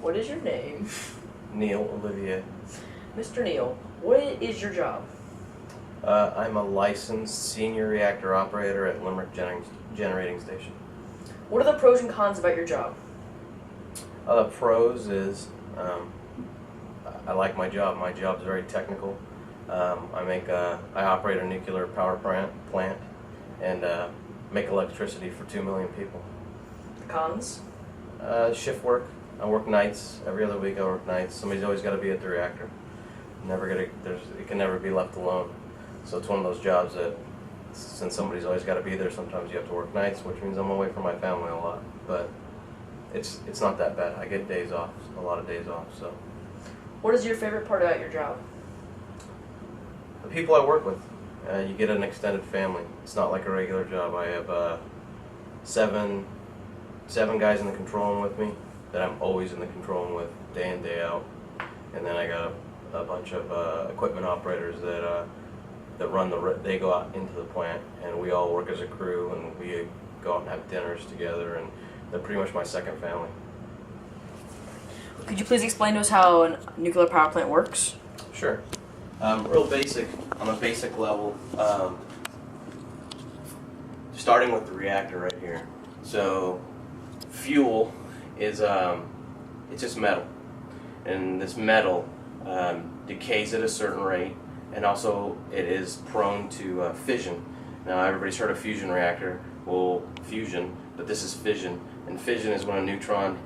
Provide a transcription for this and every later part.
What is your name? Neil Olivier. Mr. Neil, what is your job? I'm a licensed senior reactor operator at Limerick Generating Station. What are the pros and cons about your job? The pros is I like my job. My job is very technical. I operate a nuclear power plant and make electricity for 2 million people. The cons? Shift work. I work nights. Every other week I work nights. Somebody's always got to be at the reactor. It can never be left alone. So it's one of those jobs that, since somebody's always got to be there, sometimes you have to work nights, which means I'm away from my family a lot. But it's not that bad. I get days off, a lot of days off. So. What is your favorite part about your job? The people I work with. You get an extended family. It's not like a regular job. I have seven guys in the control room with me that I'm always in the control room with, day in, day out. And then I got a bunch of equipment operators that they go out into the plant, and we all work as a crew, and we go out and have dinners together, and they're pretty much my second family. Could you please explain to us how a nuclear power plant works? Sure. Real basic, on a basic level, starting with the reactor right here. So, fuel is, it's just metal. And this metal decays at a certain rate, and also it is prone to fission. Now, everybody's heard of fusion reactor. Well, fusion, but this is fission. And fission is when a neutron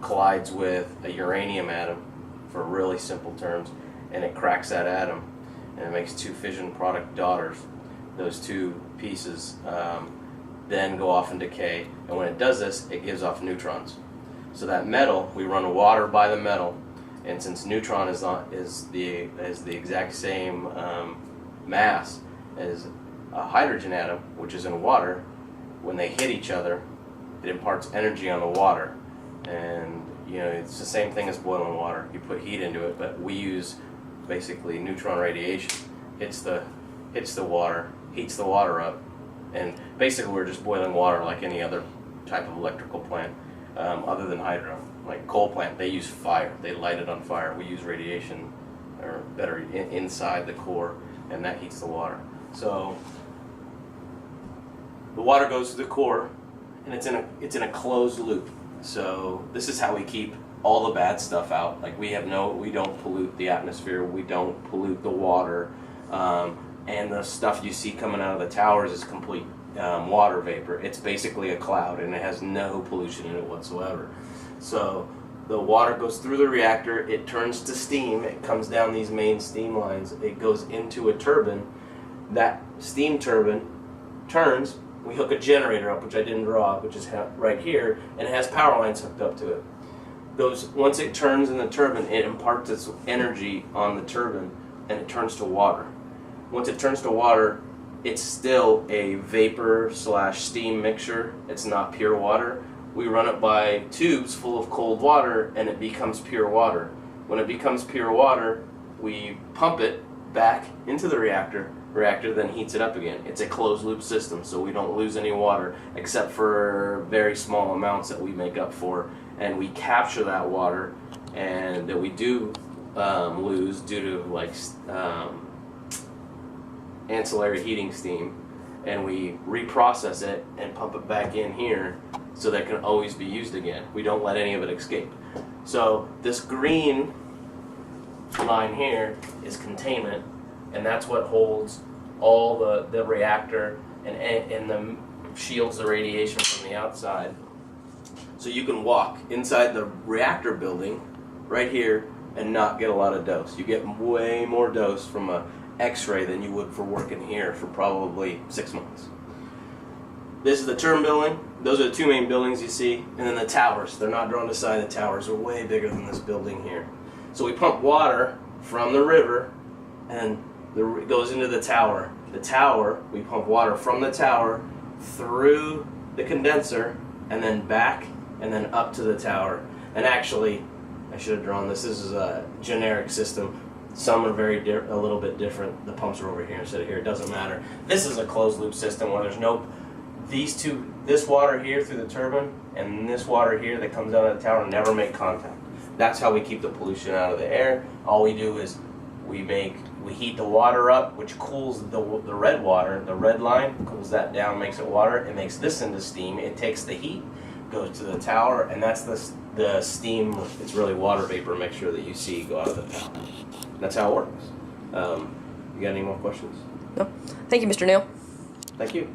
collides with a uranium atom, for really simple terms, and it cracks that atom, and it makes two fission product daughters. Those two pieces then go off and decay, and when it does this, it gives off neutrons. So that metal, we run water by the metal, and since neutron is the exact same mass as a hydrogen atom, which is in water, when they hit each other, it imparts energy on the water. And it's the same thing as boiling water. You put heat into it, but we use basically neutron radiation. Hits the water, heats the water up, and basically we're just boiling water like any other type of electrical plant, other than hydro. Like coal plant, they use fire. They light it on fire. We use radiation, or better, inside the core, and that heats the water. So the water goes to the core, and it's in a closed loop. So this is how we keep all the bad stuff out. Like we don't pollute the atmosphere. We don't pollute the water, and the stuff you see coming out of the towers is complete water vapor. It's basically a cloud, and it has no pollution in it whatsoever. So the water goes through the reactor. It turns to steam. It comes down these main steam lines. It goes into a turbine. That steam turbine turns. We hook a generator up, which I didn't draw, which is right here, and it has power lines hooked up to it. Once it turns in the turbine, it imparts its energy on the turbine, and it turns to water. Once it turns to water, it's still a vapor/steam mixture. It's not pure water. We run it by tubes full of cold water, and it becomes pure water. When it becomes pure water, we pump it back into the reactor. Reactor then heats it up again. It's a closed loop system, so we don't lose any water except for very small amounts that we make up for, and we capture that water, and that we do lose due to ancillary heating steam, and we reprocess it and pump it back in here so that it can always be used again. We don't let any of it escape. So this green line here is containment, and that's what holds all the reactor and shields the radiation from the outside. So you can walk inside the reactor building right here and not get a lot of dose. You get way more dose from a X-ray than you would for working here for probably 6 months. This is the turbine building. Those are the two main buildings you see, and then the towers. They're not drawn to the side. The towers are way bigger than this building here. So we pump water from the river, and it goes into the tower. The tower, we pump water from the tower through the condenser, and then back, and then up to the tower. And actually, I should have drawn this. This is a generic system. Some are a little bit different. The pumps are over here instead of here. It doesn't matter. This is a closed loop system where there's no these two, this water here through the turbine and this water here that comes out of the tower never make contact. That's how we keep the pollution out of the air. All we do is we heat the water up, which cools the red water. The red line cools that down, makes it water. It makes this into steam. It takes the heat, goes to the tower, and that's the steam. It's really water vapor mixture that you see go out of the tower. That's how it works. You got any more questions? No. Thank you, Mr. Neal. Thank you.